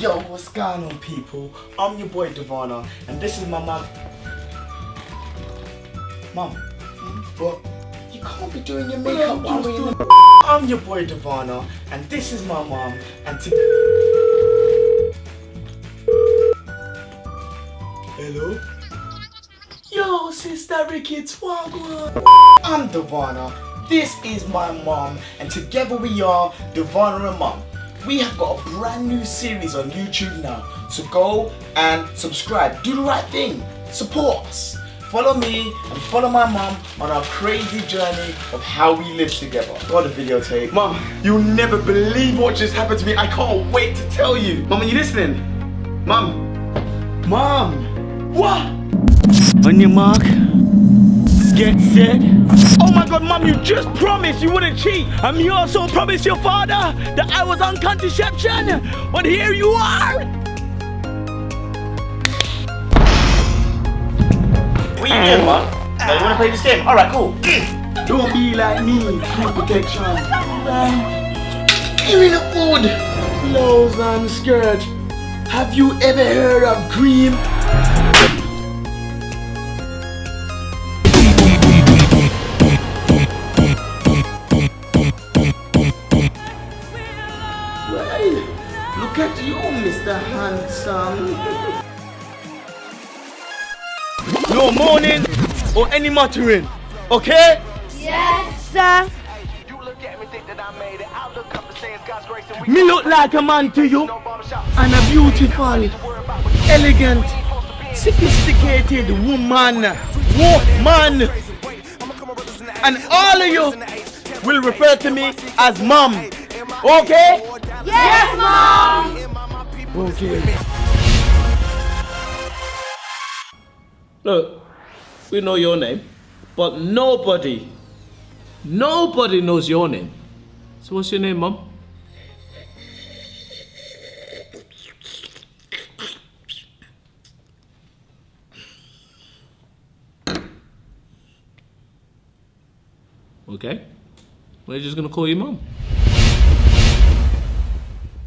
Yo, what's going on, people? I'm your boy Devauna, and this is my mum. Mum, but you can't be doing your makeup while we're in the... I'm your boy Devauna, and this is my mum, and Hello? Yo, Sister Ricky, it's Wagwan. I'm Devauna, this is my mum, and together we are Devauna Mum. We have got a brand new series on YouTube now, so go and subscribe. Do the right thing. Support us. Follow me and follow my mum on our crazy journey of how we live together. Got a videotape. Mum, you'll never believe what just happened to me. I can't wait to tell you. Mum, are you listening? Mum. Mum. What? On your mark. Get set. Oh my God, Mum, you just promised you wouldn't cheat. And you also promised your father that I was on contraception. But here you are. What are you doing, Mum? No, you want to play this game? Alright, cool. Don't be like me, cream protection. Give me the food. Clothes and skirt. Have you ever heard of cream? Look at you, Mr. Handsome. No moaning or any muttering, okay? Yes, sir. Me look like a man to you, and a beautiful, elegant, sophisticated woman. And all of you will refer to me as Mum, okay? Yes, Mom. Okay. Look, we know your name, but nobody knows your name. So what's your name, Mum? Okay. We're just gonna call you Mum.